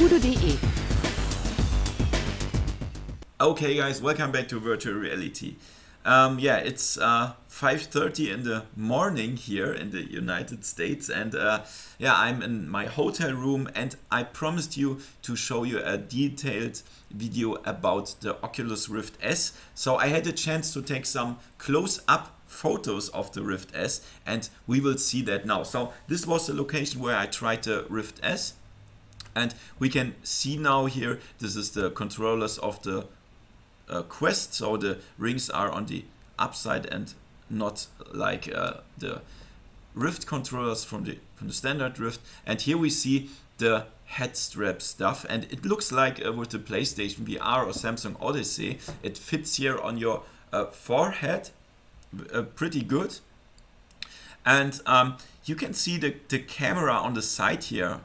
VoodooDE. Okay guys, welcome back to virtual reality. Yeah, it's 5:30 in the morning here in the United States, and yeah, I'm in my hotel room, and I promised you to show you a detailed video about the Oculus Rift S. So I had a chance to take some close-up photos of the Rift S, and we will see that now. So this was the location where I tried the Rift S, and we can see now here, this is the controllers of the Quest, so the rings are on the upside and not like the Rift controllers from the standard Rift. And here we see the head strap stuff, and it looks like with the PlayStation VR or Samsung Odyssey, it fits here on your forehead pretty good. And you can see the camera on the side here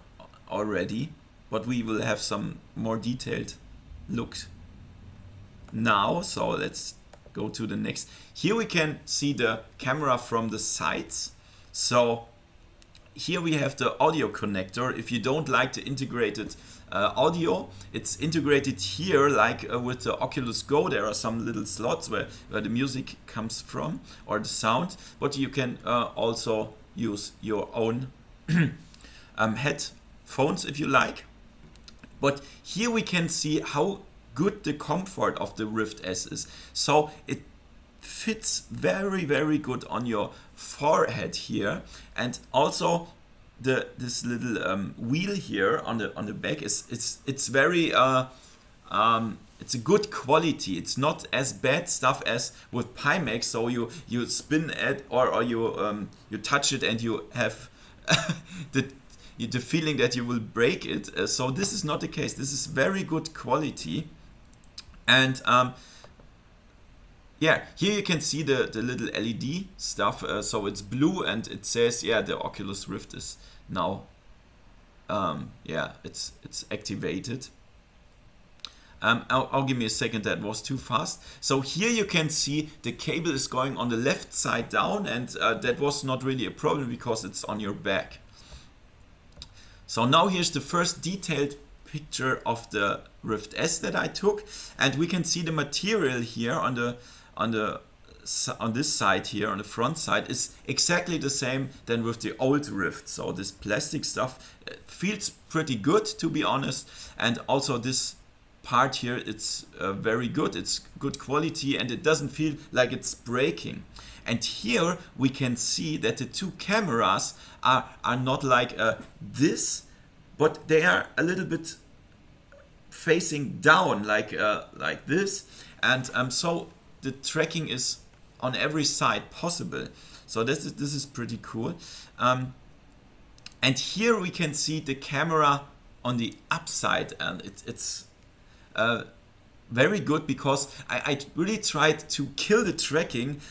already, but we will have some more detailed looks now. So let's go to the next. Here we can see the camera from the sides. So here we have the audio connector. If you don't like the integrated audio, it's integrated here like with the Oculus Go. There are some little slots where the music comes from or the sound, but you can also use your own headphones if you like. But here we can see how good the comfort of the Rift S is. So it fits very, very good on your forehead here, and also this little wheel here on the back is it's very it's a good quality. It's not as bad stuff as with Pimax. So you spin it or you touch it and you have the feeling that you will break it. So this is not the case. This is very good quality. And yeah, here you can see the little LED stuff. So it's blue and it says, yeah, the Oculus Rift is now, yeah, it's activated. I'll give me a second, that was too fast. So here you can see the cable is going on the left side down, and that was not really a problem because it's on your back. So now here's the first detailed picture of the Rift S that I took, and we can see the material here on this side here on the front side is exactly the same than with the old Rift. So this plastic stuff feels pretty good, to be honest, and also this part here, it's very good. It's good quality and it doesn't feel like it's breaking. And here we can see that the two cameras are not like this, but they are a little bit facing down like this, and so the tracking is on every side possible. So this is pretty cool. And here we can see the camera on the upside, and it's very good because I really tried to kill the tracking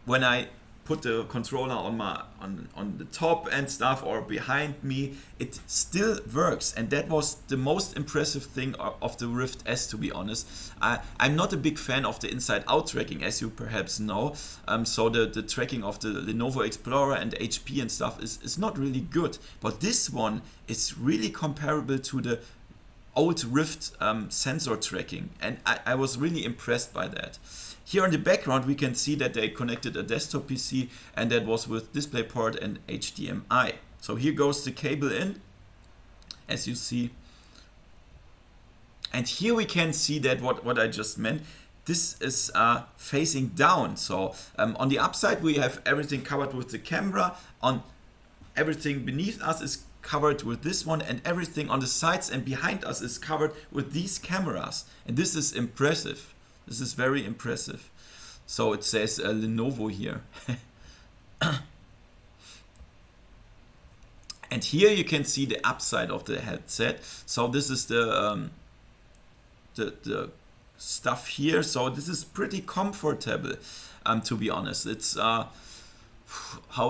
when I put the controller on the top and stuff or behind me. It still works, and that was the most impressive thing of the Rift S, to be honest. I'm not a big fan of the inside-out tracking, as you perhaps know. So the tracking of the Lenovo Explorer and HP and stuff is not really good, but this one is really comparable to the old Rift sensor tracking, and I was really impressed by that. Here in the background we can see that they connected a desktop PC, and that was with DisplayPort and HDMI. So here goes the cable in, as you see. And here we can see that what I just meant, this is facing down. So on the upside we have everything covered with the camera, on everything beneath us is covered with this one, and everything on the sides and behind us is covered with these cameras. And this is impressive. This is very impressive. So it says Lenovo here. And here you can see the upside of the headset. So this is the stuff here. So this is pretty comfortable, to be honest. It's how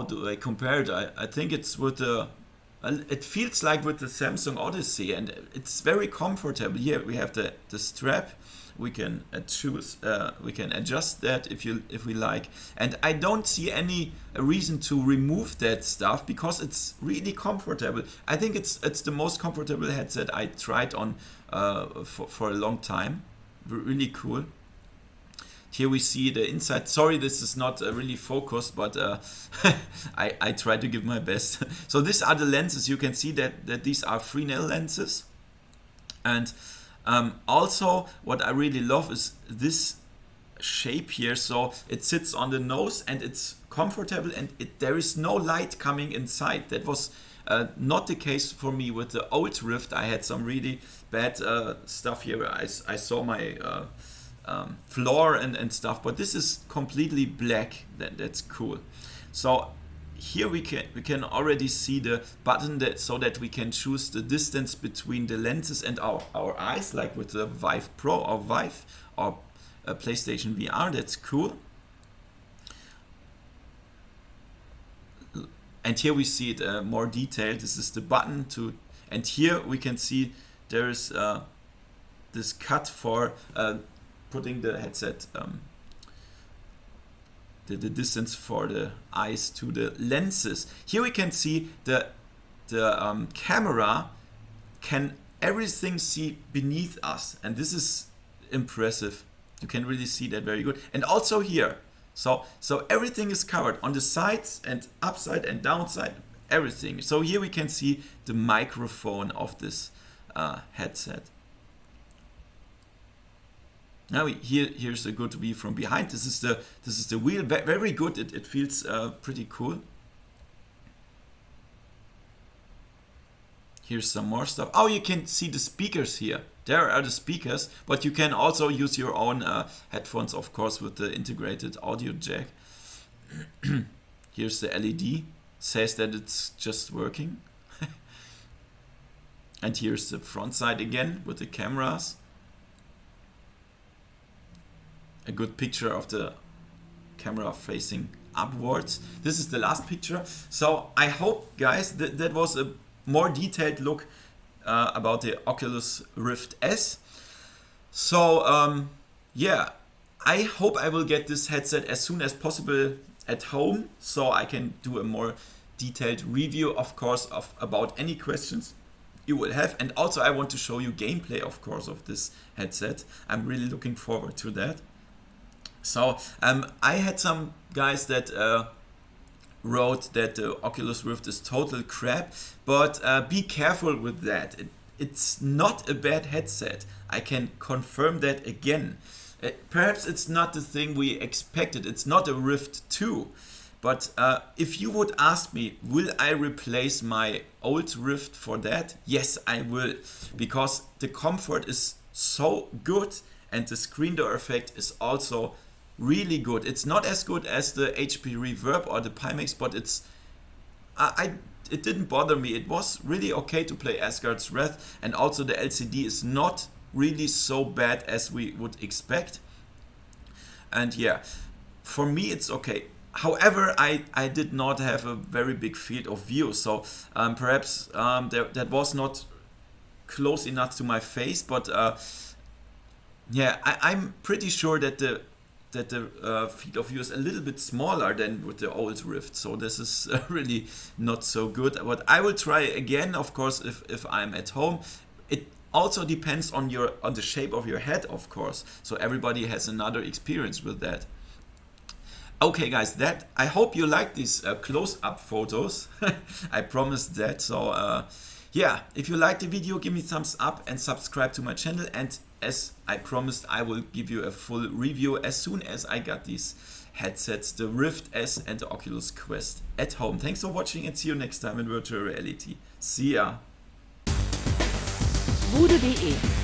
do I compare it? I think it's with the it feels like with the Samsung Odyssey, and it's very comfortable. Here we have the strap. We can choose, we can adjust that if we like, and I don't see any reason to remove that stuff because it's really comfortable. I think it's the most comfortable headset I tried on for a long time. Really cool. Here we see the inside. Sorry, this is not really focused, but I try to give my best. So these are the lenses. You can see that these are Fresnel lenses, and also what I really love is this shape here. So it sits on the nose and it's comfortable, and there is no light coming inside. That was not the case for me with the old Rift. I had some really bad stuff here. I saw my floor and stuff, but this is completely black. That's cool. So here we can already see the button so that we can choose the distance between the lenses and our eyes, like with the Vive Pro or Vive or PlayStation VR. That's cool. And here we see it more detailed. This is the button and here we can see there is this cut for putting the headset, the distance for the eyes to the lenses. Here we can see the camera can everything see beneath us, and this is impressive. You can really see that very good. And also here, so everything is covered on the sides and upside and downside, everything. So here we can see the microphone of this headset. Now here's a good view from behind. This is the wheel. Very good. It feels pretty cool. Here's some more stuff. Oh, you can see the speakers here. There are the speakers, but you can also use your own headphones, of course, with the integrated audio jack. Here's the LED. Says that it's just working. And here's the front side again with the cameras. A good picture of the camera facing upwards. This is the last picture. So I hope, guys, that was a more detailed look about the Oculus Rift S. So yeah, I hope I will get this headset as soon as possible at home, so I can do a more detailed review, of course, about any questions you will have. And also I want to show you gameplay, of course, of this headset. I'm really looking forward to that. So I had some guys that wrote that the Oculus Rift is total crap, but be careful with that. It's not a bad headset. I can confirm that again. Perhaps it's not the thing we expected. It's not a Rift 2. But if you would ask me, will I replace my old Rift for that? Yes, I will. Because the comfort is so good and the screen door effect is also really good. It's not as good as the HP Reverb or the Pimax, but it didn't bother me. It was really okay to play Asgard's Wrath, and also the LCD is not really so bad as we would expect. And yeah, for me it's okay. However, I did not have a very big field of view, so perhaps that was not close enough to my face, but yeah, I'm pretty sure that the field of view is a little bit smaller than with the old Rift, so this is really not so good. But I will try again, of course, if I'm at home. It also depends on the shape of your head, of course, so everybody has another experience with that. Okay, guys, I hope you like these close-up photos. I promised that. So yeah, if you like the video, give me a thumbs up and subscribe to my channel. And as I promised, I will give you a full review as soon as I got these headsets, the Rift S and the Oculus Quest, at home. Thanks for watching and see you next time in virtual reality. See ya. VoodooDE